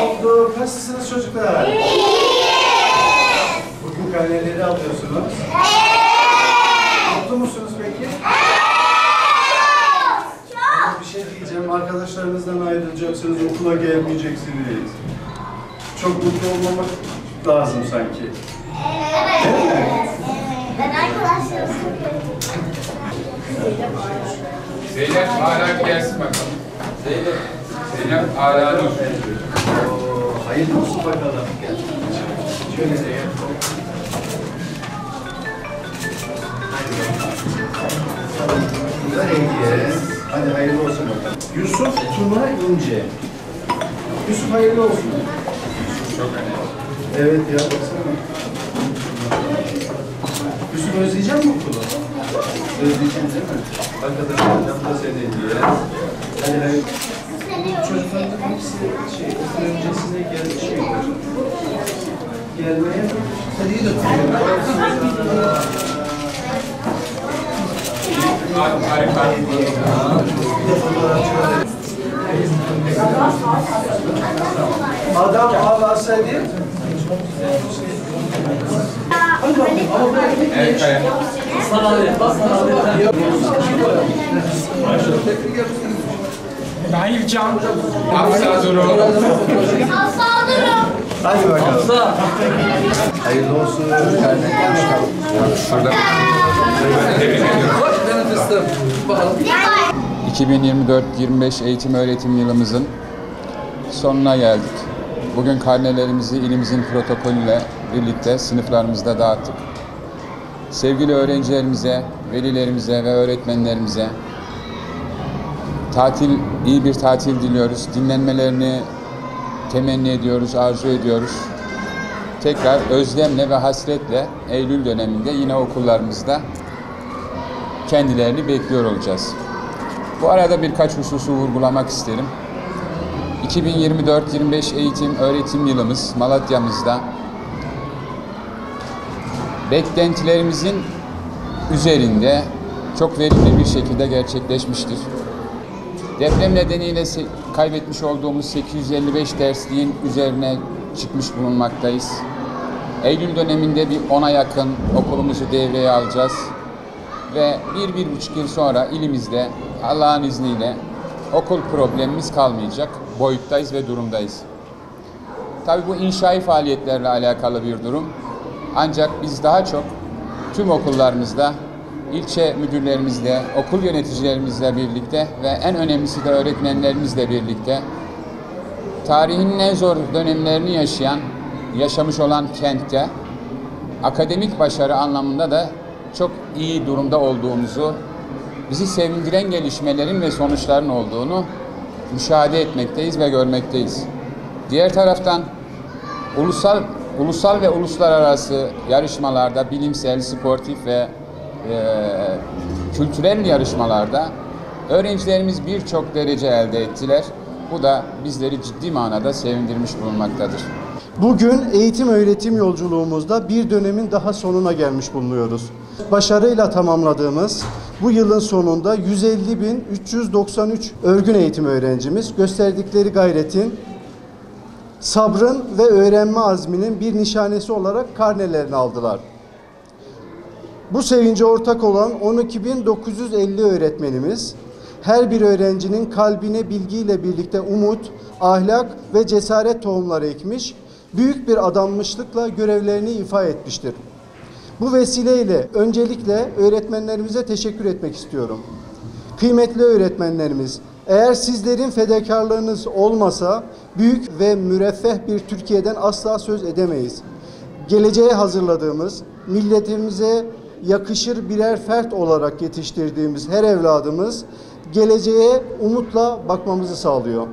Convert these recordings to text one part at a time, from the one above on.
Oldu. Nasılsınız çocuklar? Bugün karneleri alıyorsunuz. Mutlu musunuz peki? Bir şey diyeceğim. Arkadaşlarınızdan ayrılacaksınız. Okula gelmeyeceksiniz. Çok mutlu olmamak lazım sanki. Değil mi? Ben arkadaşlarım. Zeynep hala gelsin bakalım. Zeynep hala Nur. Hayırlı olsun bakalım. Şöyle de gel. Bunlar hediye. Hadi hayırlı olsun bakalım. Yusuf Tuna İnce. Yusuf hayırlı olsun. Çok önemli. Evet ya baksana. Yusuf özleyecek misin okulu? Özleyeceğim değil mi? Arkadaşlarım da seni hediye. Hadi hayırlı. Çocuklarımızın hepsi okul öncesinde gelmeye hadi iyi de Harika. Adam ağlasaydı Evet Kaya. Nailcan. Hafsa Duru. hadi bakalım. Hayırlı olsun. Şurada. Tebrik ediyorum. 2024-25 eğitim öğretim yılımızın sonuna geldik. Bugün karnelerimizi ilimizin protokolüyle birlikte sınıflarımızda dağıttık. Sevgili öğrencilerimize, velilerimize ve öğretmenlerimize iyi bir tatil diliyoruz. Dinlenmelerini temenni ediyoruz, arzu ediyoruz. Tekrar özlemle ve hasretle Eylül döneminde yine okullarımızda kendilerini bekliyor olacağız. Bu arada birkaç hususu vurgulamak isterim. 2024-25 eğitim öğretim yılımız Malatya'mızda beklentilerimizin üzerinde çok verimli bir şekilde gerçekleşmiştir. Deprem nedeniyle kaybetmiş olduğumuz 855 dersliğin üzerine çıkmış bulunmaktayız. Eylül döneminde bir 10'a yakın okulumuzu devreye alacağız. Ve 1-1,5 yıl sonra ilimizde Allah'ın izniyle okul problemimiz kalmayacak boyuttayız ve durumdayız. Tabii bu inşai faaliyetlerle alakalı bir durum. Ancak biz daha çok tüm okullarımızda, ilçe müdürlerimizle, okul yöneticilerimizle birlikte ve en önemlisi de öğretmenlerimizle birlikte tarihinin en zor dönemlerini yaşamış olan kentte akademik başarı anlamında da çok iyi durumda olduğumuzu, bizi sevindiren gelişmelerin ve sonuçların olduğunu müşahede etmekteyiz ve görmekteyiz. Diğer taraftan ulusal ve uluslararası yarışmalarda, bilimsel, sportif ve kültürel yarışmalarda öğrencilerimiz birçok derece elde ettiler. Bu da bizleri ciddi manada sevindirmiş bulunmaktadır. Bugün eğitim öğretim yolculuğumuzda bir dönemin daha sonuna gelmiş bulunuyoruz. Başarıyla tamamladığımız bu yılın sonunda 150.393 örgün eğitim öğrencimiz gösterdikleri gayretin, sabrın ve öğrenme azminin bir nişanesi olarak karnelerini aldılar. Bu sevince ortak olan 12.950 öğretmenimiz, her bir öğrencinin kalbine bilgiyle birlikte umut, ahlak ve cesaret tohumları ekmiş, büyük bir adanmışlıkla görevlerini ifa etmiştir. Bu vesileyle öncelikle öğretmenlerimize teşekkür etmek istiyorum. Kıymetli öğretmenlerimiz, eğer sizlerin fedakarlığınız olmasa büyük ve müreffeh bir Türkiye'den asla söz edemeyiz. Geleceğe hazırladığımız, milletimize yakışır birer fert olarak yetiştirdiğimiz her evladımız geleceğe umutla bakmamızı sağlıyor.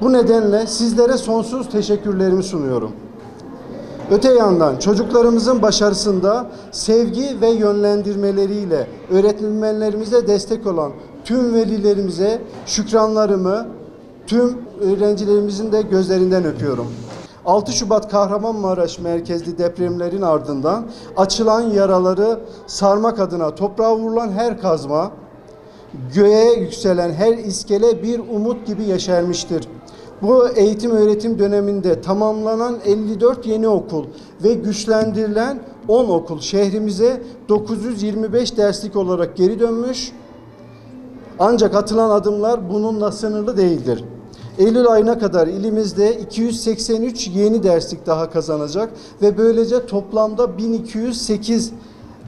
Bu nedenle sizlere sonsuz teşekkürlerimi sunuyorum. Öte yandan çocuklarımızın başarısında sevgi ve yönlendirmeleriyle öğretmenlerimize destek olan tüm velilerimize şükranlarımı tüm öğrencilerimizin de gözlerinden öpüyorum. 6 Şubat Kahramanmaraş merkezli depremlerin ardından açılan yaraları sarmak adına toprağa vurulan her kazma göğe yükselen her iskele bir umut gibi yeşermiştir. Bu eğitim öğretim döneminde tamamlanan 54 yeni okul ve güçlendirilen 10 okul şehrimize 925 derslik olarak geri dönmüş. Ancak atılan adımlar bununla sınırlı değildir. Eylül ayına kadar ilimizde 283 yeni derslik daha kazanacak ve böylece toplamda 1208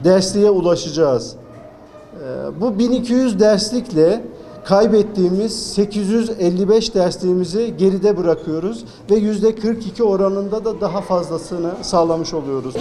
dersliğe ulaşacağız. Bu 1200 derslikle kaybettiğimiz 855 dersliğimizi geride bırakıyoruz ve %42 oranında da daha fazlasını sağlamış oluyoruz.